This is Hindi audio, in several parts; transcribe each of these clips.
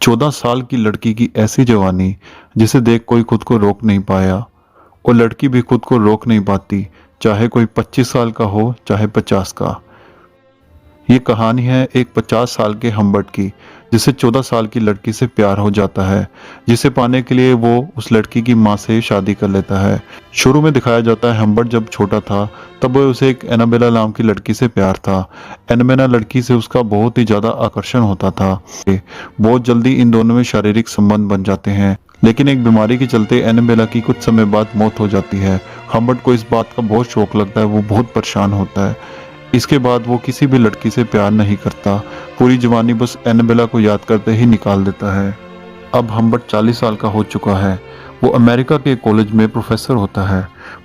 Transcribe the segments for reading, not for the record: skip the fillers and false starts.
14 साल की लड़की की ऐसी जवानी जिसे देख कोई खुद को रोक नहीं पाया और लड़की भी खुद को रोक नहीं पाती, चाहे कोई 25 साल का हो चाहे 50 का। ये कहानी है एक 50 साल के हम्बर्ट की, जिसे 14 साल की लड़की से प्यार हो जाता है, जिसे पाने के लिए वो उस लड़की की माँ से शादी कर लेता है। शुरू में दिखाया जाता है हम्बर्ट जब छोटा था तब वो उसे एक एनाबेला नाम की लड़की से प्यार था। एनाबेला लड़की से उसका बहुत ही ज्यादा आकर्षण होता था। बहुत जल्दी इन दोनों में शारीरिक संबंध बन जाते हैं, लेकिन एक बीमारी के चलते एनाबेला की कुछ समय बाद मौत हो जाती है। हम्बर्ट को इस बात का बहुत शौक लगता है, वो बहुत परेशान होता है। इसके बाद वो किसी भी लड़की से प्यार नहीं करता, पूरी जवानी बस एनाबेला को याद करते ही निकाल देता है। अब हम्बर्ट 40 साल का हो चुका है। वो अमेरिका के कॉलेज में प्रोफेसर होता है।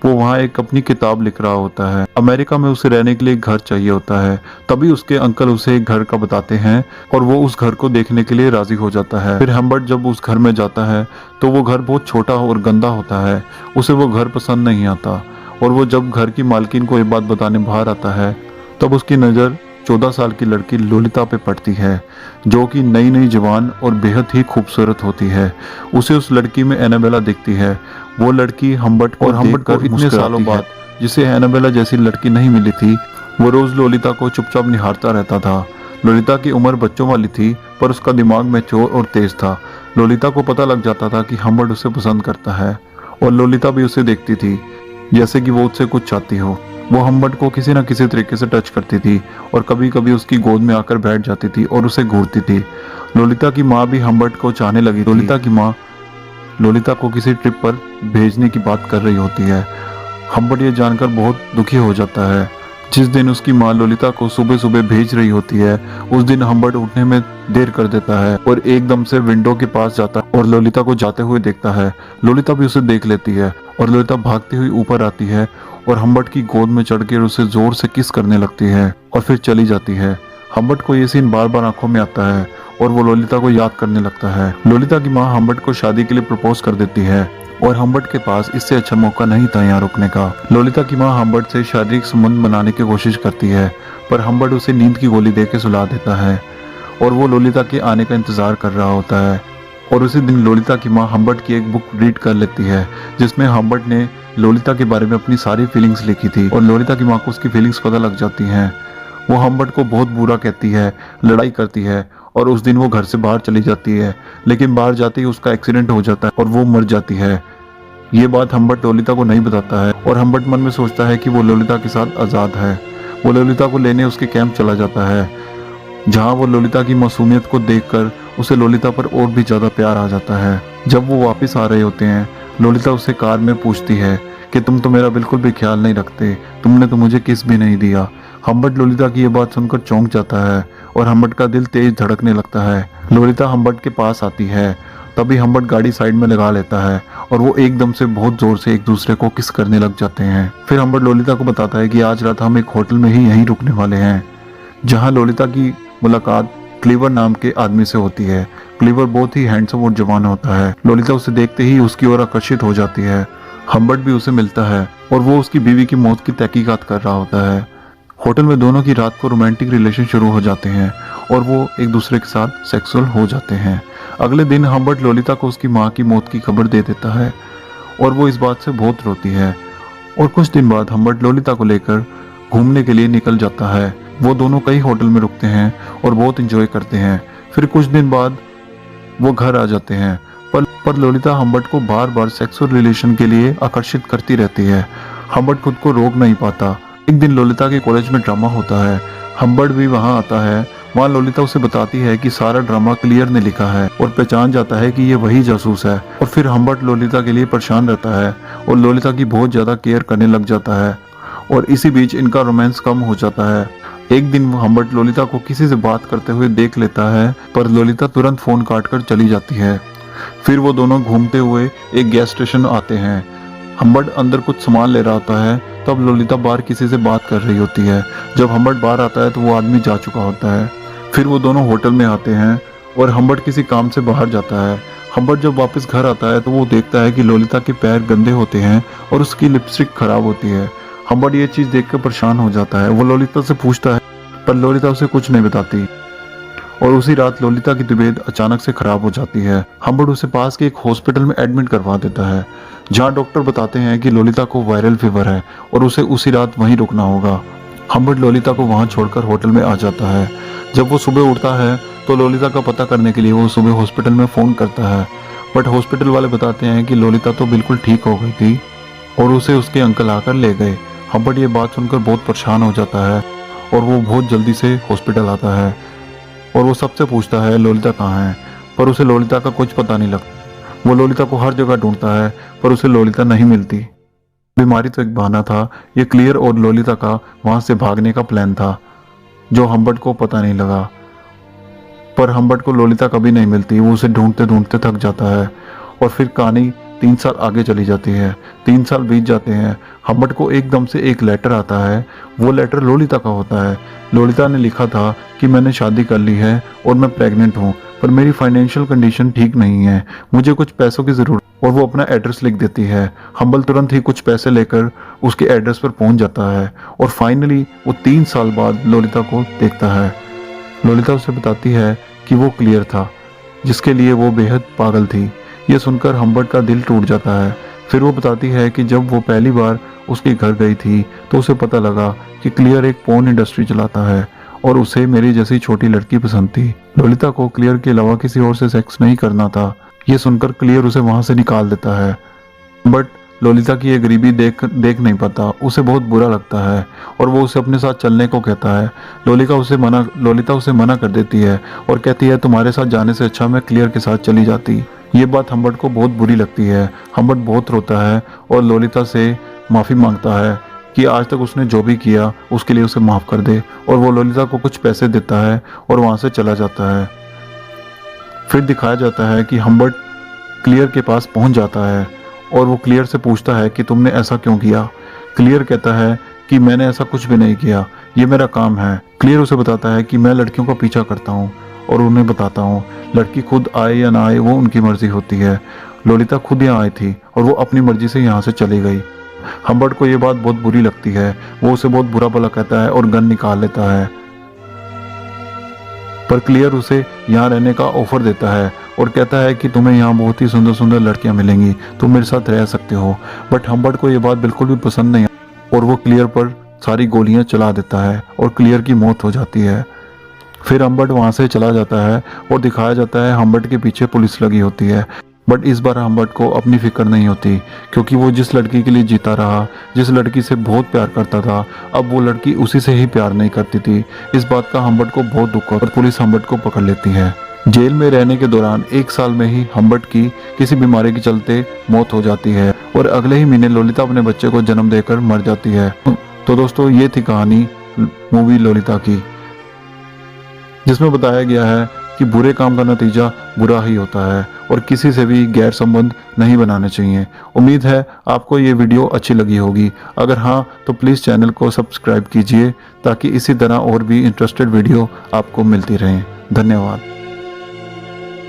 वो वहाँ एक अपनी किताब लिख रहा होता है। अमेरिका में उसे रहने के लिए घर चाहिए होता है। तभी उसके अंकल उसे एक घर का बताते हैं और वो उस घर को देखने के लिए राजी हो जाता है। फिर हम्बर्ट जब उस घर में जाता है तो वो घर बहुत छोटा और गंदा होता है। उसे वो घर पसंद नहीं आता और वो जब घर की मालकिन को ये बात बताने बाहर आता है तब उसकी नज़र 14 साल की लड़की लोलिता पे पड़ती है, जो कि नई नई जवान और बेहद ही खूबसूरत होती है। उसे उस लड़की में एनाबेला दिखती है। वो लड़की हम्बर्ट को इतने सालों बाद, जिसे एनाबेला जैसी लड़की नहीं मिली थी, वो रोज लोलिता को चुपचाप निहारता रहता था। लोलिता की उम्र बच्चों वाली थी, पर उसका दिमाग मैच्योर और तेज था। लोलिता को पता लग जाता था कि हम्बर्ट उसे पसंद करता है और लोलिता भी उसे देखती थी जैसे कि वो उससे कुछ चाहती हो। वो हम्बर्ट को किसी न किसी तरीके से टच करती थी और कभी कभी उसकी गोद में आकर बैठ जाती थी और उसे घूरती थी। लोलिता की माँ भी हम्बर्ट को चाहने लगी। लोलिता की माँ लोलिता को किसी ट्रिप पर भेजने की बात कर रही होती है। हम्बर्ट ये जानकर बहुत दुखी हो जाता है। जिस दिन उसकी माँ लोलिता को सुबह सुबह भेज रही होती है, उस दिन हम्बर्ट उठने में देर कर देता है और एकदम से विंडो के पास जाता है और लोलिता को जाते हुए देखता है। लोलिता भी उसे देख लेती है और लोलिता भागती हुई ऊपर आती है और हम्बर्ट की गोद में चढ़कर उसे जोर से किस करने लगती है और फिर चली जाती है। हम्बर्ट को ये सीन बार बार आंखों में आता है और वो लोलिता को याद करने लगता है। लोलिता की माँ हम्बर्ट को शादी के लिए प्रपोज कर देती है और हम्बर्ट के पास इससे अच्छा मौका नहीं था यहाँ रुकने का। लोलिता की माँ हम्बर्ट से शारीरिक संबंध बनाने की कोशिश करती है, पर हम्बर्ट उसे नींद की गोली देकर सुला देता है और वो लोलिता के आने का इंतजार कर रहा होता है। और उसी दिन लोलिता की माँ हम्बर्ट की एक बुक रीड कर लेती है, जिसमें हम्बर्ट ने लोलिता के बारे में अपनी सारी फीलिंग्स लिखी थी और लोलिता की माँ को उसकी फीलिंग्स पता लग जाती हैं। वो हम्बर्ट को बहुत बुरा कहती है, लड़ाई करती है और उस दिन वो घर से बाहर चली जाती है, लेकिन बाहर जाते ही उसका एक्सीडेंट हो जाता है और वो मर जाती है। ये बात हम्बर्ट लोलिता को नहीं बताता है और हम्बर्ट मन में सोचता है कि वो लोलिता के साथ आज़ाद है। वो लोलिता को लेने उसके कैंप चला जाता है, जहाँ वो लोलिता की मासूमियत को देखकर उसे लोलिता पर और भी ज़्यादा प्यार आ जाता है। जब वो वापस आ रहे होते हैं, लोलिता उसे कार में पूछती है कि तुम तो मेरा बिल्कुल भी ख्याल नहीं रखते, तुमने तो मुझे किस भी नहीं दिया। हम्बर्ट लोलिता की ये बात सुनकर चौंक जाता है और हम्बर्ट का दिल तेज धड़कने लगता है। लोलिता हम्बर्ट के पास आती है, तभी हम्बर्ट गाड़ी साइड में लगा लेता है और वो एकदम से बहुत जोर से एक दूसरे को किस करने लग जाते हैं। फिर हम्बर्ट लोलिता को बताता है कि आज रात हम एक होटल में ही यहीं रुकने वाले हैं, जहाँ लोलिता की मुलाकात क्लीवर नाम के आदमी से होती है। क्लीवर बहुत ही हैंडसम और जवान होता है। लोलिता उसे देखते ही उसकी ओर आकर्षित हो जाती है। हम्बर्ट भी उसे मिलता है और वो उसकी बीवी की मौत की तहकीकात कर रहा होता है। होटल में दोनों की रात को रोमांटिक रिलेशन शुरू हो जाते हैं और वो एक दूसरे के साथ सेक्सुअल हो जाते हैं। अगले दिन हम्बर्ट लोलिता को उसकी माँ की मौत की खबर दे देता है और वो इस बात से बहुत रोती है। और कुछ दिन बाद हम्बर्ट लोलिता को लेकर घूमने के लिए निकल जाता है। वो दोनों कई होटल में रुकते हैं और बहुत इंजॉय करते हैं। फिर कुछ दिन बाद वो घर आ जाते हैं, पर लोलिता हम्बर्ट को बार बार सेक्सुअल रिलेशन के लिए आकर्षित करती रहती है। हम्बर्ट खुद को रोक नहीं पाता। एक दिन लोलिता के कॉलेज में ड्रामा होता है। हम्बर्ट भी वहाँ आता है। वहाँ लोलिता उसे बताती है कि सारा ड्रामा क्लियर ने लिखा है और पहचान जाता है कि ये वही जासूस है। और फिर हम्बर्ट लोलिता के लिए परेशान रहता है और लोलिता की बहुत ज्यादा केयर करने लग जाता है और इसी बीच इनका रोमांस कम हो जाता है। एक दिन हम्बर्ट लोलिता को किसी से बात करते हुए देख लेता है, पर लोलिता तुरंत फोन काटकर चली जाती है। फिर वो दोनों घूमते हुए एक गैस स्टेशन आते हैं। हम्बर्ट अंदर कुछ सामान ले रहा होता है, तब लोलिता बाहर किसी से बात कर रही होती है। जब हम्बर्ट बाहर आता है तो वो आदमी जा चुका होता है। फिर वो दोनों होटल में आते हैं और हम्बर्ट किसी काम से बाहर जाता है। हम्बर्ट जब वापस घर आता है तो वो देखता है कि लोलिता के पैर गंदे होते हैं और उसकी लिपस्टिक खराब होती है। हम्बर्ट ये चीज़ देखकर परेशान हो जाता है। वो लोलिता से पूछता है, पर लोलिता उसे कुछ नहीं बताती और उसी रात ललिता की तबीयत अचानक से खराब हो जाती है। हम्बर्ट उसे पास के एक हॉस्पिटल में एडमिट करवा देता है, जहां डॉक्टर बताते हैं कि ललिता को वायरल फीवर है और उसे उसी रात वहीं रुकना होगा। हम्बर्ट ललिता को वहां छोड़कर होटल में आ जाता है। जब वो सुबह उठता है तो ललिता का पता करने के लिए वो सुबह हॉस्पिटल में फ़ोन करता है, बट हॉस्पिटल वाले बताते हैं कि ललिता तो बिल्कुल ठीक हो गई थी और उसे उसके अंकल आकर ले गए। हम्बर्ट ये बात सुनकर बहुत परेशान हो जाता है और वो बहुत जल्दी से हॉस्पिटल आता है और वो सबसे पूछता है ललिता कहाँ है, पर उसे ललिता का कुछ पता नहीं लगता। वो ललिता को हर जगह ढूंढता है पर उसे ललिता नहीं मिलती। बीमारी तो एक बहाना था, ये क्लियर और ललिता का वहां से भागने का प्लान था जो हम्बर्ट को पता नहीं लगा। पर हम्बर्ट को ललिता कभी नहीं मिलती, वो उसे ढूंढते ढूंढते थक जाता है और फिर कहानी 3 साल आगे चली जाती है। 3 साल बीत जाते हैं। हम्बर्ट को एकदम से एक लेटर आता है। वो लेटर ललिता का होता है। ललिता ने लिखा था कि मैंने शादी कर ली है और मैं प्रेग्नेंट हूँ, पर मेरी फाइनेंशियल कंडीशन ठीक नहीं है, मुझे कुछ पैसों की ज़रूरत, और वो अपना एड्रेस लिख देती है। हम्बर्ट तुरंत ही कुछ पैसे लेकर उसके एड्रेस पर पहुंच जाता है और फाइनली वो 3 साल बाद ललिता को देखता है। ललिता उसे बताती है कि वो क्लियर था, जिसके लिए वो बेहद पागल थी। ये सुनकर हम्बर्ट का दिल टूट जाता है। फिर वो बताती है कि जब वो पहली बार उसके घर गई थी तो उसे पता लगा कि क्लियर एक पोर्न इंडस्ट्री चलाता है और उसे मेरी जैसी छोटी लड़की पसंद थी। ललिता को क्लियर के अलावा किसी और से सेक्स नहीं करना था। ये सुनकर क्लियर उसे वहां से निकाल देता है, बट ललिता की ये गरीबी देख नहीं पाता। उसे बहुत बुरा लगता है और वो उसे अपने साथ चलने को कहता है। ललिता उसे मना कर देती है और कहती है तुम्हारे साथ जाने से अच्छा मैं क्लियर के साथ चली जाती। ये बात हम्बर्ट को बहुत बुरी लगती है। हम्बर्ट बहुत रोता है और ललिता से माफ़ी मांगता है कि आज तक उसने जो भी किया उसके लिए उसे माफ़ कर दे, और वो ललिता को कुछ पैसे देता है और वहाँ से चला जाता है। फिर दिखाया जाता है कि हम्बर्ट क्लियर के पास पहुँच जाता है और वो क्लियर से पूछता है कि तुमने ऐसा क्यों किया। क्लियर कहता है कि मैंने ऐसा कुछ भी नहीं किया, ये मेरा काम है। क्लियर उसे बताता है कि मैं लड़कियों का पीछा करता हूँ और उन्हें बताता हूँ लड़की खुद आए या ना आए वो उनकी मर्जी होती है। ललिता खुद यहाँ आई थी और वो अपनी मर्जी से यहाँ से चली गई। हम्बर्ट को ये बात बहुत बुरी लगती है। वो उसे बहुत बुरा भला कहता है और गन निकाल लेता है, पर क्लियर उसे यहाँ रहने का ऑफर देता है और कहता है कि तुम्हें यहाँ बहुत ही सुंदर सुंदर लड़कियाँ मिलेंगी, तुम मेरे साथ रह सकते हो। बट हम्बर्ट को ये बात बिल्कुल भी पसंद नहीं और वो क्लियर पर सारी गोलियाँ चला देता है और क्लियर की मौत हो जाती है। फिर हम्बर्ट वहाँ से चला जाता है और दिखाया जाता है हम्बर्ट के पीछे पुलिस लगी होती है। बट इस बार हम्बर्ट को अपनी फिक्र नहीं होती, क्योंकि वो जिस लड़की के लिए जीता रहा, जिस लड़की से बहुत प्यार करता था, अब वो लड़की उसी से ही प्यार नहीं करती थी। इस बात का हम्बर्ट को बहुत दुख होता है और पुलिस हम्बर्ट को पकड़ लेती है। जेल में रहने के दौरान 1 साल में ही हम्बर्ट की किसी बीमारी के चलते मौत हो जाती है और अगले ही महीने ललिता अपने बच्चे को जन्म देकर मर जाती है। तो दोस्तों ये थी कहानी मूवी ललिता की, जिसमें बताया गया है कि बुरे काम का नतीजा बुरा ही होता है और किसी से भी गैर संबंध नहीं बनाने चाहिए। उम्मीद है आपको ये वीडियो अच्छी लगी होगी। अगर हाँ तो प्लीज़ चैनल को सब्सक्राइब कीजिए ताकि इसी तरह और भी इंटरेस्टेड वीडियो आपको मिलती रहें। धन्यवाद।